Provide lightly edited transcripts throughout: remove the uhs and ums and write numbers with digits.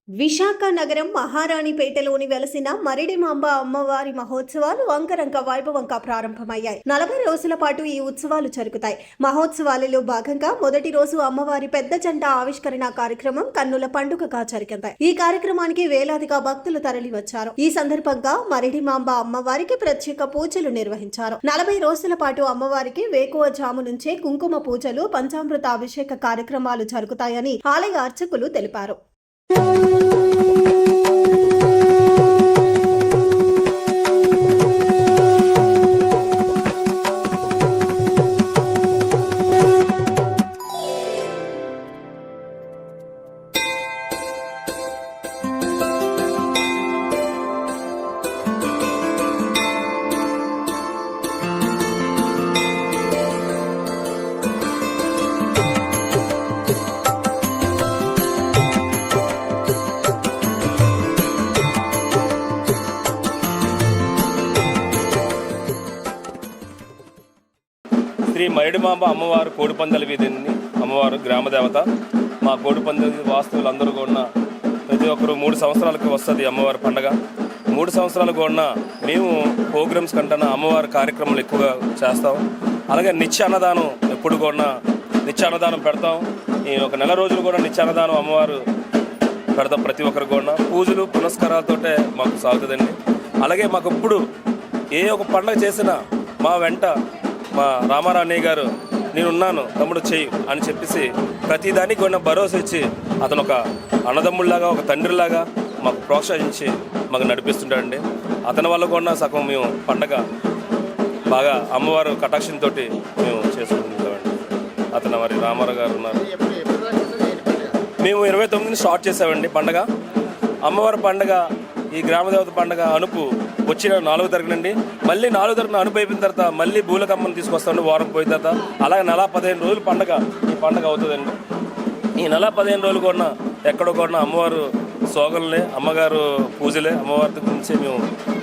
విశాఖ నగరం మహారాణిపేటలోని వెలసిన మరిడిమాంబ అమ్మవారి మహోత్సవాలు అంగరంగ వైభవంగా ప్రారంభమయ్యాయి. 40 రోజుల పాటు ఈ ఉత్సవాలు జరుగుతాయి. మహోత్సవాలలో భాగంగా మొదటి రోజు అమ్మవారి పెద్ద జెండా ఆవిష్కరణ కార్యక్రమం కన్నుల పండుగగా జరిగింది. ఈ కార్యక్రమానికి వేలాదిగా భక్తులు తరలివచ్చారు. ఈ సందర్భంగా మరిడిమాంబ అమ్మవారికి ప్రత్యేక పూజలు నిర్వహించారు. 40 రోజుల పాటు అమ్మవారికి వేకువజాము నుంచే కుంకుమ పూజలు, పంచామృత అభిషేక కార్యక్రమాలు జరుగుతాయని ఆలయ అర్చకులు తెలిపారు. శ్రీ మరిడిమాంబ అమ్మవారు కోడిపందాల వీధిని అమ్మవారు గ్రామదేవత. మా కోడిపందాల వాస్తవులందరూ కూడా ప్రతి ఒక్కరు 3 సంవత్సరాలకి వస్తుంది అమ్మవారి పండగ. 3 సంవత్సరాలు కూడా మేము ప్రోగ్రామ్స్ కంటే అమ్మవారి కార్యక్రమాలు ఎక్కువగా చేస్తాం. అలాగే నిత్య అన్నదానం ఎప్పుడు కూడా నిత్య అన్నదానం పెడతాం. ఈ ఒక నెల రోజులు కూడా నిత్య అన్నదానం అమ్మవారు పెడతాం. ప్రతి ఒక్కరు కూడా పూజలు పునస్కారాలతోటే మాకు సాగుతుందండి. అలాగే మాకు ఇప్పుడు ఏ ఒక పండగ చేసినా మా వెంట మా రామారావు అన్నయ్య గారు నేనున్నాను తమ్ముడు చెయ్యి అని చెప్పేసి ప్రతిదానికి కూడా భరోసా ఇచ్చి అతను ఒక అన్నదమ్ముళ్లాగా ఒక తండ్రిలాగా మాకు ప్రోత్సహించి మాకు నడిపిస్తుంటాడండి. అతని వల్ల కూడా సగం మేము పండగ బాగా అమ్మవారు కటాక్షంతో మేము చేసుకుంటామండి. అతను మరి రామారావు గారు ఉన్నారు. మేము 29ని స్టార్ట్ చేసామండి పండగ. అమ్మవారి పండగ ఈ గ్రామదేవత పండుగ అనుపు వచ్చిన 4వ తారీఖు నుండి మళ్ళీ 4వ తారీఖున అనుపు అయిపోయిన తర్వాత మళ్ళీ బూలకమ్మని తీసుకొస్తామండి. వారం పోయిన తర్వాత అలాగే నెల 15 రోజులు పండగ ఈ పండగ అవుతుందండి. ఈ నెల 15 రోజులు కూడా ఎక్కడో కూడా అమ్మవారు సోగలనే అమ్మగారు పూజలే అమ్మవారి గురించి మేము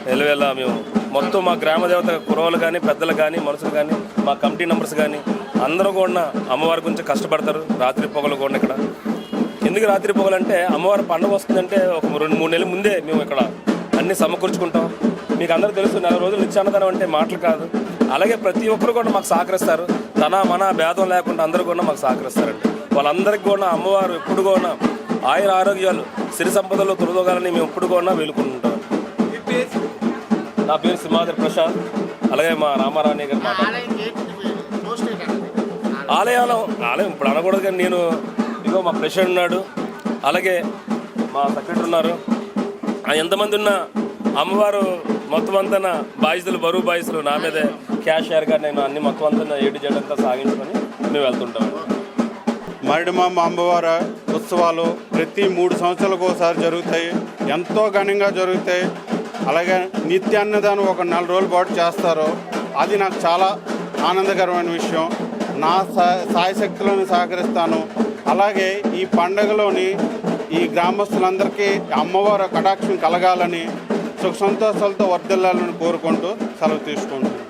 నిలవేళ మేము మొత్తం మా గ్రామదేవత కురవలు కానీ పెద్దలు కానీ మనుషులు కానీ మా కమిటీ మెంబర్స్ కానీ అందరూ కూడా అమ్మవారి గురించి కష్టపడతారు. రాత్రి పొగలు కూడా ఇక్కడ ఎందుకు రాత్రి పొగలంటే అమ్మవారి పండుగ వస్తుందంటే ఒక 2-3 నెలల ముందే మేము ఇక్కడ అన్ని సమకూర్చుకుంటాం. మీకు అందరూ తెలుసు, 4 రోజులు నిత్యాన్నదానం అంటే మాటలు కాదు. అలాగే ప్రతి ఒక్కరు కూడా మాకు సహకరిస్తారు. తన మన భేదం లేకుండా అందరూ కూడా మాకు సహకరిస్తారండి. వాళ్ళందరికీ కూడా అమ్మవారు ఎప్పుడు కూడా ఆయుర ఆరోగ్యాలు సిరి సంపదలు తొలదోగాలని మేము ఎప్పుడు కూడా వేలుకుంటుంటాం. నా పేరు సింహాద్రి ప్రసాద్. అలాగే మా రామారావు గారు ఆలయం ఇప్పుడు అనకూడదు కానీ నేను ఇదిగో మా ప్రెసిడెంట్ ఉన్నాడు, అలాగే మా సెక్రటరీ ఉన్నారు. ఎంతమంది ఉన్నా అమ్మవారు మొత్తం అంతా బాధ్యతలు బరువు బాధ్యతలు నా మీదే క్యాషియర్గా నేను అన్ని మొత్తం అంతా ఏడు జడంతా సాగించుకొని మేము వెళ్తుంటాము. మరిడిమాంబ అమ్మవారి ఉత్సవాలు ప్రతి 3 సంవత్సరాలకు ఒకసారి జరుగుతాయి. ఎంతో ఘనంగా జరుగుతాయి. అలాగే నిత్యాన్నదానం ఒక 4 రోజుల పాటు చేస్తారు. అది నాకు చాలా ఆనందకరమైన విషయం. నా సాయశక్తులను సహకరిస్తాను. అలాగే ఈ పండుగలోని ఈ గ్రామస్తులందరికీ అమ్మవారి కటాక్షం కలగాలని సుఖ సంతోషాలతో వర్ధిల్లాలని కోరుకుంటూ సెలవు తీసుకుంటాను.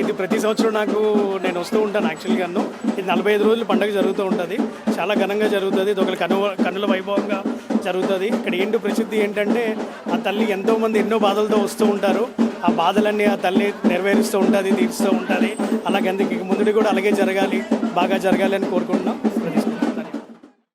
ఇది ప్రతి సంవత్సరం నేను వస్తూ ఉంటాను. యాక్చువల్గాను ఇది 45 రోజులు పండుగ జరుగుతూ ఉంటుంది. చాలా ఘనంగా జరుగుతుంది. ఇది ఒక కన్నుల వైభవంగా జరుగుతుంది. ఇక్కడ ఏంటో ప్రసిద్ధి ఏంటంటే ఆ తల్లి ఎంతోమంది ఎన్నో బాధలతో వస్తూ ఉంటారు. ఆ బాధలన్నీ ఆ తల్లి నెరవేరుస్తూ ఉంటుంది, తీరుస్తూ ఉంటుంది. అలాగే అందుకు ముందు కూడా అలాగే జరగాలి, బాగా జరగాలి అని కోరుకుంటున్నాం.